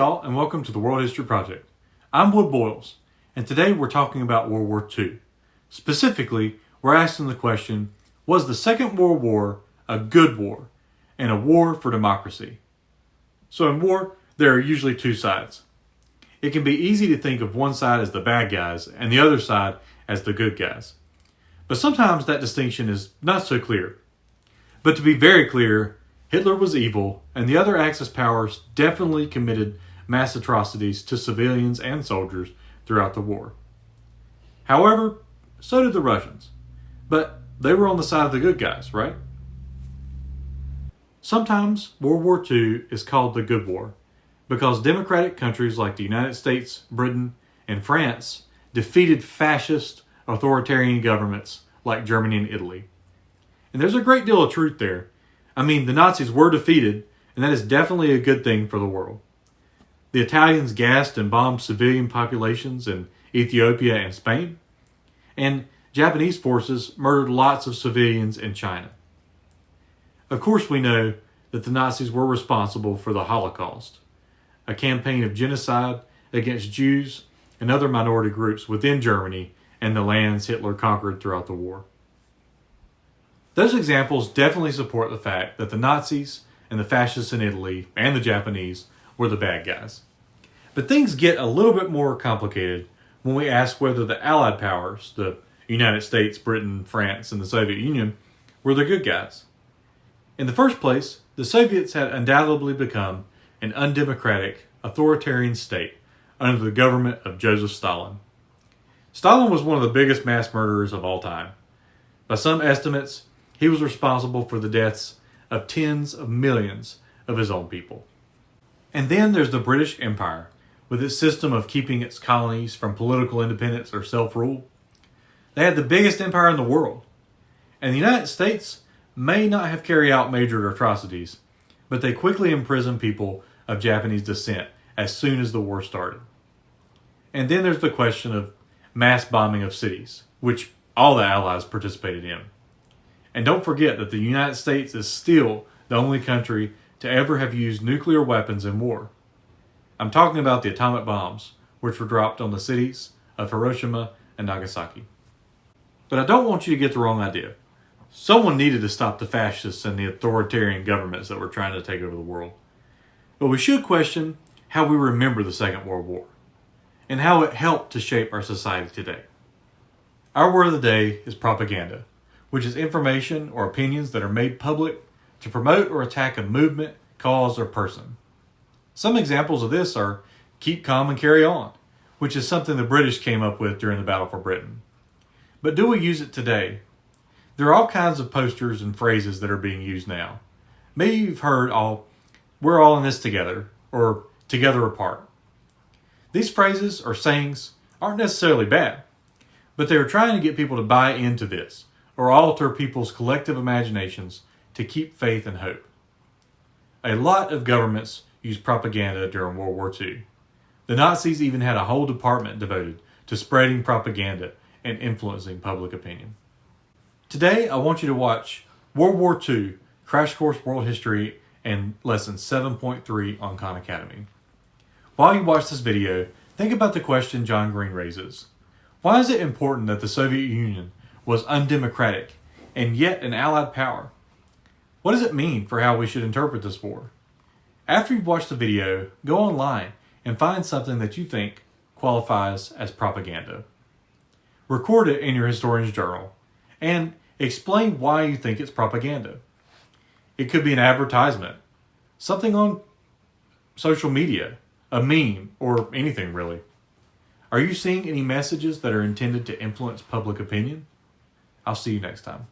y'all, and welcome to the World History Project. I'm Wood Boyles, and today we're talking about World War II. Specifically, we're asking the question, was the Second World War a good war and a war for democracy? So in war, there are usually two sides. It can be easy to think of one side as the bad guys and the other side as the good guys. But sometimes that distinction is not so clear. But to be very clear, Hitler was evil, and the other Axis powers definitely committed mass atrocities to civilians and soldiers throughout the war. However, so did the Russians. But they were on the side of the good guys, right? Sometimes World War II is called the Good War because democratic countries like the United States, Britain, and France defeated fascist, authoritarian governments like Germany and Italy. And there's a great deal of truth there. I mean, the Nazis were defeated, and that is definitely a good thing for the world. The Italians gassed and bombed civilian populations in Ethiopia and Spain, and Japanese forces murdered lots of civilians in China. Of course, we know that the Nazis were responsible for the Holocaust, a campaign of genocide against Jews and other minority groups within Germany and the lands Hitler conquered throughout the war. Those examples definitely support the fact that the Nazis and the fascists in Italy and the Japanese were the bad guys. But things get a little bit more complicated when we ask whether the Allied powers, the United States, Britain, France, and the Soviet Union, were the good guys. In the first place, the Soviets had undoubtedly become an undemocratic, authoritarian state under the government of Joseph Stalin. Stalin was one of the biggest mass murderers of all time. By some estimates, he was responsible for the deaths of tens of millions of his own people. And then there's the British Empire, with its system of keeping its colonies from political independence or self-rule. They had the biggest empire in the world. And the United States may not have carried out major atrocities, but they quickly imprisoned people of Japanese descent as soon as the war started. And then there's the question of mass bombing of cities, which all the Allies participated in. And don't forget that the United States is still the only country to ever have used nuclear weapons in war. I'm talking about the atomic bombs, which were dropped on the cities of Hiroshima and Nagasaki. But I don't want you to get the wrong idea. Someone needed to stop the fascists and the authoritarian governments that were trying to take over the world. But we should question how we remember the Second World War and how it helped to shape our society today. Our word of the day is propaganda, which is information or opinions that are made public to promote or attack a movement, cause, or person. Some examples of this are keep calm and carry on, which is something the British came up with during the Battle for Britain. But do we use it today? There are all kinds of posters and phrases that are being used now. Maybe you've heard we're all in this together, or together apart. These phrases or sayings aren't necessarily bad, but they are trying to get people to buy into this, or alter people's collective imaginations to keep faith and hope. A lot of governments used propaganda during World War II. The Nazis even had a whole department devoted to spreading propaganda and influencing public opinion. Today, I want you to watch World War II, Crash Course World History, and Lesson 7.3 on Khan Academy. While you watch this video, think about the question John Green raises. Why is it important that the Soviet Union was undemocratic and yet an Allied power? What does it mean for how we should interpret this war? After you've watched the video, go online and find something that you think qualifies as propaganda. Record it in your historian's journal and explain why you think it's propaganda. It could be an advertisement, something on social media, a meme, or anything really. Are you seeing any messages that are intended to influence public opinion? I'll see you next time.